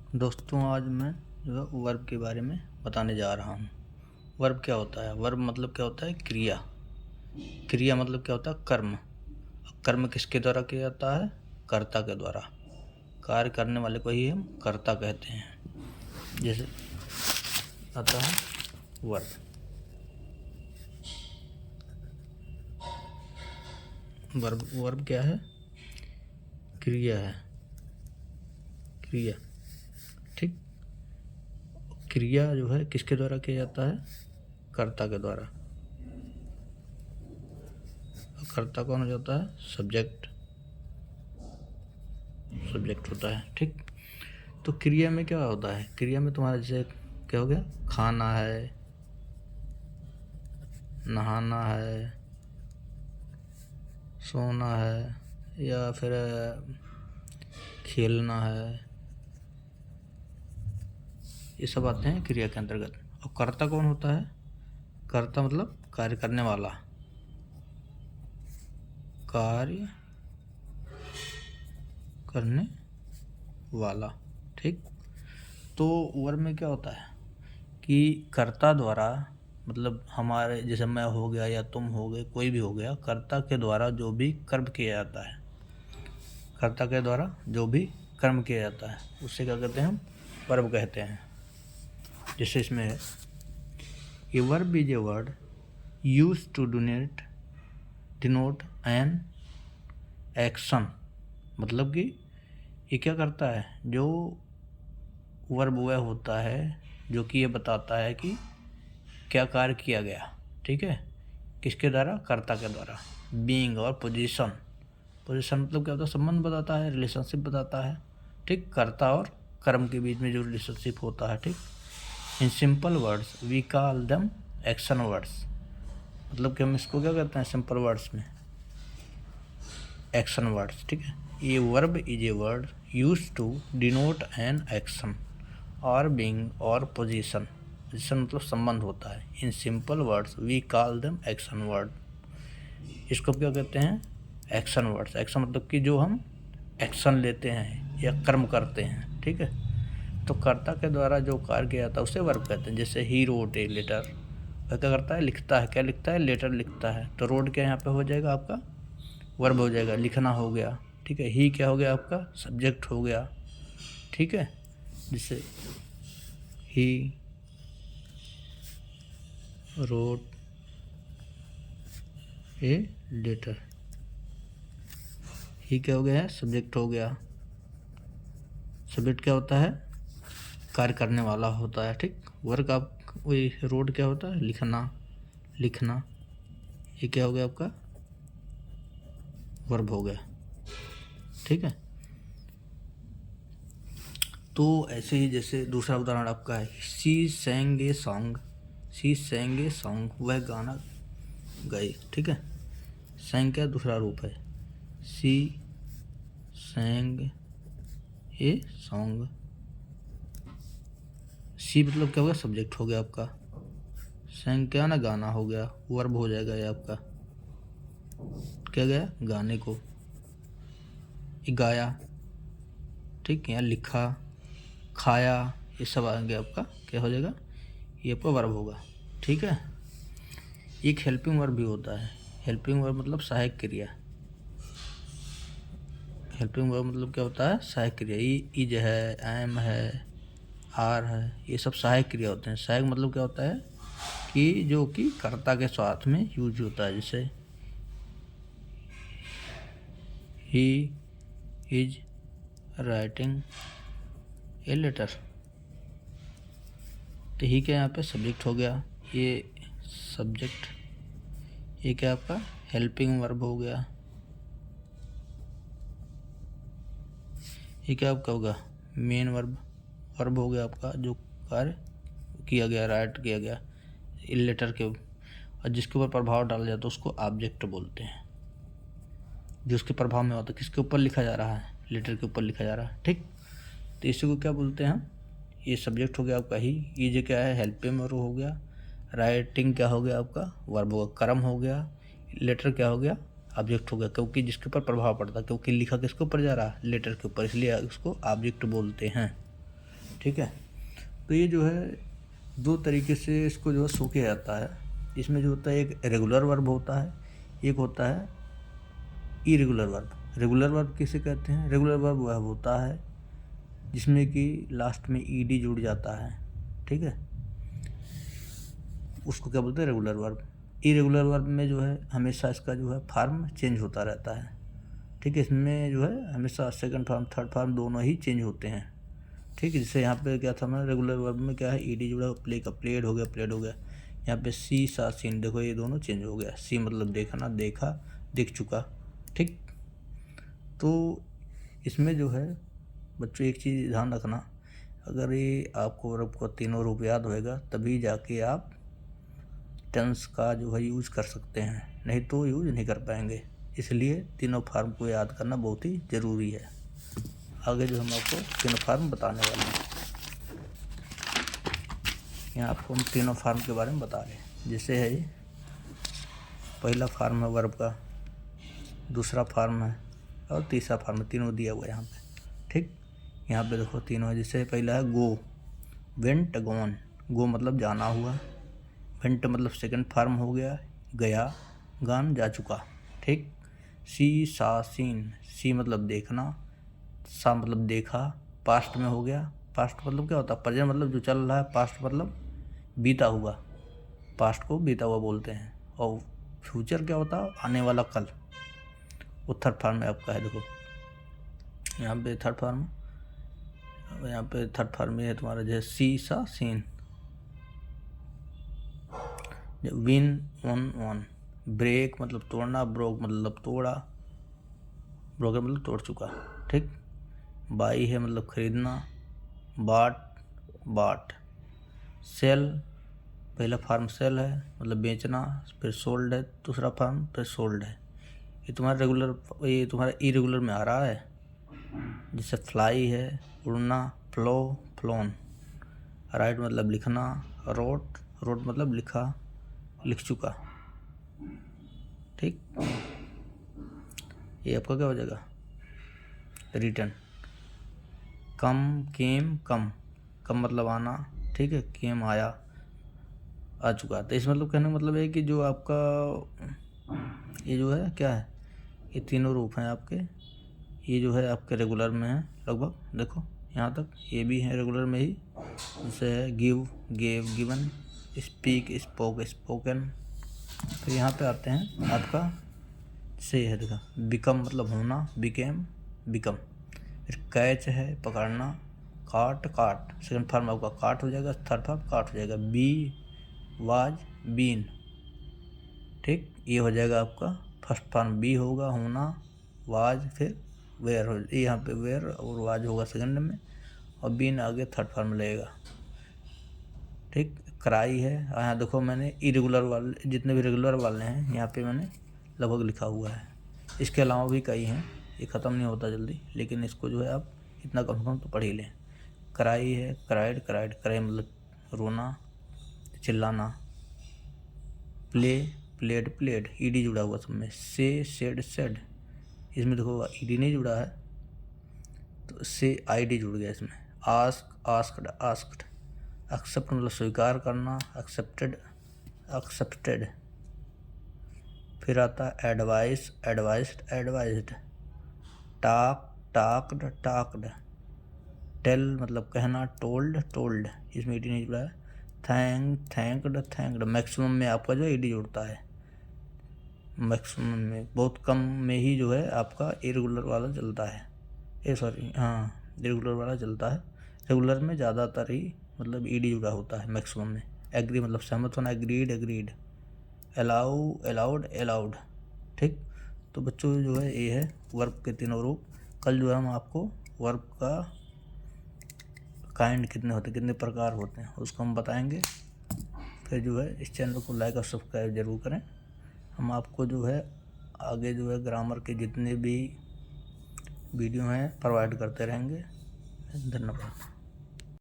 दोस्तों, आज मैं जो है वर्ब के बारे में बताने जा रहा हूँ। वर्ब क्या होता है? वर्ब मतलब क्या होता है? क्रिया। क्रिया मतलब क्या होता है? कर्म। कर्म किसके द्वारा किया जाता है? कर्ता के द्वारा। कार्य करने वाले को ही हम कर्ता कहते हैं। जैसे आता है वर्ब। वर्ब क्या है? क्रिया है। क्रिया, ठीक। क्रिया जो है किसके द्वारा किया जाता है? कर्ता के द्वारा। कर्ता कौन हो जाता है? सब्जेक्ट होता है, ठीक। तो क्रिया में क्या होता है? क्रिया में तुम्हारा जैसे क्या हो गया? खाना है, नहाना है, सोना है, या फिर खेलना है, ये सब आते हैं क्रिया के अंतर्गत। और कर्ता कौन होता है? कर्ता मतलब कार्य करने वाला। कार्य करने वाला, ठीक। तो वर्ब में क्या होता है कि कर्ता द्वारा, मतलब हमारे जैसे मैं हो गया या तुम हो गए, कोई भी हो गया, कर्ता के द्वारा जो भी कर्म किया जाता है, कर्ता के द्वारा जो भी कर्म किया जाता है उससे क्या कहते हैं? हम वर्ब कहते हैं। जैसे इसमें है, a verb is a word use to denote an action. मतलब कि ये क्या करता है? जो वर्ब वह होता है जो कि ये बताता है कि क्या कार्य किया गया, ठीक है। किसके द्वारा? कर्ता के द्वारा। बीइंग और पोजीशन। पोजीशन मतलब क्या होता है? संबंध बताता है, रिलेशनशिप बताता है, ठीक। कर्ता और कर्म के बीच में जो रिलेशनशिप होता है, ठीक। In simple words we call them action words. मतलब कि हम इसको क्या कहते हैं सिंपल वर्ड्स में? एक्शन वर्ड्स, ठीक है। ये verb is a word use to denote an action और बीइंग और पोजीशन। पोजीशन मतलब संबंध होता है। In simple words we call them action word. इसको क्या कहते हैं? Action words. एक्शन मतलब कि जो हम एक्शन लेते हैं या कर्म करते हैं, ठीक है। तो कर्ता के द्वारा जो कार्य किया जाता है उसे वर्ब कहते हैं। जैसे ही रोट ए लेटर, वह क्या करता है? लिखता है। क्या लिखता है? लेटर लिखता है। तो रोड क्या यहाँ पे हो जाएगा? आपका वर्ब हो जाएगा, लिखना हो गया, ठीक है। ही क्या हो गया? आपका सब्जेक्ट हो गया, ठीक है। जैसे ही रोट ए लेटर, ही क्या हो गया है? सब्जेक्ट हो गया। सब्जेक्ट क्या होता है? कार्य करने वाला होता है, ठीक। वर्क आप वही रोड क्या होता है? लिखना। लिखना, ये क्या हो गया? आपका वर्ब हो गया, ठीक है। तो ऐसे ही जैसे दूसरा उदाहरण आपका है, she सैंग a song. She सैंग a song, वह गाना गाई, ठीक है। सैंग क्या दूसरा रूप है? She सैंग a song. शी मतलब क्या हो गया? सब्जेक्ट हो गया आपका। सैंग क्या ना? गाना हो गया, वर्ब हो जाएगा ये आपका। क्या गया? गाने को। ये गाया, ठीक। यहाँ लिखा, खाया, ये सब आगे आपका क्या हो जाएगा? ये आपका वर्ब होगा, ठीक है। एक हेल्पिंग वर्ब भी होता है। हेल्पिंग वर्ब मतलब सहायक क्रिया। हेल्पिंग वर्ब मतलब क्या होता है? सहायक क्रिया। इज है, एम है, आर है, ये सब सहायक क्रिया होते हैं। सहायक मतलब क्या होता है कि जो कि कर्ता के साथ में यूज होता है। जैसे he is writing a letter, तो ही क्या यहाँ पे सब्जेक्ट हो गया, ये सब्जेक्ट। ये क्या आपका? हेल्पिंग वर्ब हो गया। ये क्या आपका होगा? Main verb. वर्ब हो गया आपका जो कार्य किया गया, राइट किया गया लेटर के, और जिसके ऊपर प्रभाव डाला जाता है उसको ऑब्जेक्ट बोलते हैं। जो उसके प्रभाव में होता है, किसके ऊपर लिखा जा रहा है? लेटर के ऊपर लिखा जा रहा है, ठीक। तो इसी को क्या बोलते हैं हम? ये सब्जेक्ट हो गया आपका ही। ये जो क्या है? हेल्पिंग वर्ब हो गया। राइटिंग क्या हो गया आपका? वर्ब होगा। कर्म हो गया। लेटर क्या हो गया? ऑब्जेक्ट हो गया, क्योंकि जिसके ऊपर प्रभाव पड़ता है, क्योंकि लिखा किसके ऊपर जा रहा है? लेटर के ऊपर, इसलिए उसको ऑब्जेक्ट बोलते हैं। ठीक है। तो ये जो है 2 तरीके से इसको जो है शो किया जाता है। इसमें जो होता है एक रेगुलर वर्ब होता है, एक होता है इरेगुलर वर्ब। रेगुलर वर्ब किसे कहते हैं? रेगुलर वर्ब वह होता है जिसमें कि लास्ट में ईडी जुड़ जाता है, ठीक है, उसको क्या बोलते हैं? Regular verb. इरेगुलर वर्ब में जो है हमेशा इसका जो है फॉर्म चेंज होता रहता है, ठीक है। इसमें जो है हमेशा सेकंड फॉर्म थर्ड फॉर्म दोनों ही चेंज होते हैं, ठीक है। जैसे यहाँ पे क्या था हमारा रेगुलर वर्ब में क्या है, ईडी जुड़ा, प्ले का प्लेड हो गया, प्लेड हो गया। यहाँ पे सी सा सीन, देखो ये दोनों चेंज हो गया। सी मतलब देखना, देखा, देख चुका, ठीक। तो इसमें जो है बच्चों एक चीज़ ध्यान रखना, अगर ये आपको वर्ब को तीनों रूप याद होएगा तभी जाके आप टेंस का जो है यूज़ कर सकते हैं, नहीं तो यूज़ नहीं कर पाएंगे। इसलिए तीनों फार्म को याद करना बहुत ही ज़रूरी है। आगे जो हम आपको तीनों फार्म बताने वाले हैं, यहाँ आपको हम तीनों फार्म के बारे में बता रहे हैं। जैसे है ये पहला फार्म है वर्ब का, दूसरा फार्म है और तीसरा फार्म है, तीनों दिया हुआ है यहाँ पे, ठीक। यहाँ पे देखो तीनों है। जैसे पहला है गो, वेंट गॉन। गो मतलब जाना हुआ, वेंट मतलब सेकंड फार्म हो गया, गया, गान जा चुका, ठीक। सी सा सीन, सी मतलब देखना, सा मतलब देखा, पास्ट में हो गया। पास्ट मतलब क्या होता है? प्रेजेंट मतलब जो चल रहा है, पास्ट मतलब बीता हुआ, पास्ट को बीता हुआ बोलते हैं। और फ्यूचर क्या होता है? आने वाला कल। वो थर्ड फॉर्म में आपका है, देखो यहाँ पे थर्ड फॉर्म, यहाँ पे थर्ड फॉर्म में है तुम्हारा जैसे see saw seen, win won won, break मतलब तोड़ना, ब्रोक मतलब तोड़ा, ब्रोकर मतलब तोड़ चुका, ठीक। बाई है मतलब खरीदना, बाट बाट। सेल, पहला फार्म सेल है मतलब बेचना, फिर सोल्ड है दूसरा फार्म, फिर सोल्ड है। ये तुम्हारा रेगुलर, ये तुम्हारा इरेगुलर में आ रहा है। जैसे फ्लाई है उड़ना, फ्लो फ्लोन। राइट मतलब लिखना, रोट रोट मतलब लिखा, लिख चुका, ठीक। ये आपका क्या हो जाएगा? रिटर्न। कम केम, कम, कम मतलब आना, ठीक है, केम आया, आ चुका। तो इस मतलब कहने का मतलब है कि जो आपका ये जो है क्या है, ये तीनों रूप हैं आपके, ये जो है आपके रेगुलर में है लगभग, देखो यहाँ तक ये भी है रेगुलर में ही। जैसे है give, gave, given, speak, spoke, spoken. फिर यहाँ पे आते हैं आपका से है, देखा, बिकम मतलब होना, बिकेम, बिकम। फिर कैच है पकड़ना, काट, काट, सेकंड फॉर्म आपका काट हो जाएगा, थर्ड फॉर्म काट हो जाएगा, बी वाज, बीन, ठीक। ये हो जाएगा आपका फर्स्ट फॉर्म, बी होगा होना, वाज, फिर वेयर हो, यहाँ पे वेयर और वाज होगा सेकंड में, और बीन आगे थर्ड फॉर्म लगेगा, ठीक। क्राई है, यहाँ देखो मैंने इरेगुलर वाले जितने भी रेगुलर वाले हैं यहाँ पे मैंने लगभग लिखा हुआ है। इसके अलावा भी कई हैं, ये ख़त्म नहीं होता जल्दी, लेकिन इसको जो है आप इतना कम से कम तो पढ़ ही लें। क्राई है, क्राइड, क्राइड, क्राई मतलब रोना, चिल्लाना। प्ले, प्लेड, प्लेड, ईडी जुड़ा हुआ सब में। से, सेड, सेड, इसमें देखो ईडी नहीं जुड़ा है तो से आईडी जुड़ गया इसमें। Ask, asked, asked. एक्सेप्ट मतलब स्वीकार करना, एक्सेप्टेड, एक्सेप्टेड। फिर आता है एडवाइस, एडवाइस्ड, एडवाइज्ड। टाक, टाक्ड, टाक्ड। टेल मतलब कहना, टोल्ड, टोल्ड, इसमें ईडी नहीं जुड़ा है। Thank, thanked, thanked. मैक्सिमम में आपका जो ईडी जुड़ता है, मैक्सिमम में, बहुत कम में ही जो है आपका इरेगुलर वाला चलता है, इरेगुलर वाला चलता है। रेगुलर में ज़्यादातर ही मतलब ईडी जुड़ा होता है मैक्सिमम में। एग्री मतलब सहमत होना, agreed, agreed. Allow, allowed, allowed, ठीक। तो बच्चों जो है ये है वर्ब के तीनों रूप। कल जो है हम आपको वर्ब का काइंड कितने होते, कितने प्रकार होते हैं उसको हम बताएंगे। फिर जो है इस चैनल को लाइक और सब्सक्राइब ज़रूर करें। हम आपको जो है आगे जो है ग्रामर के जितने भी वीडियो हैं प्रोवाइड करते रहेंगे। धन्यवाद।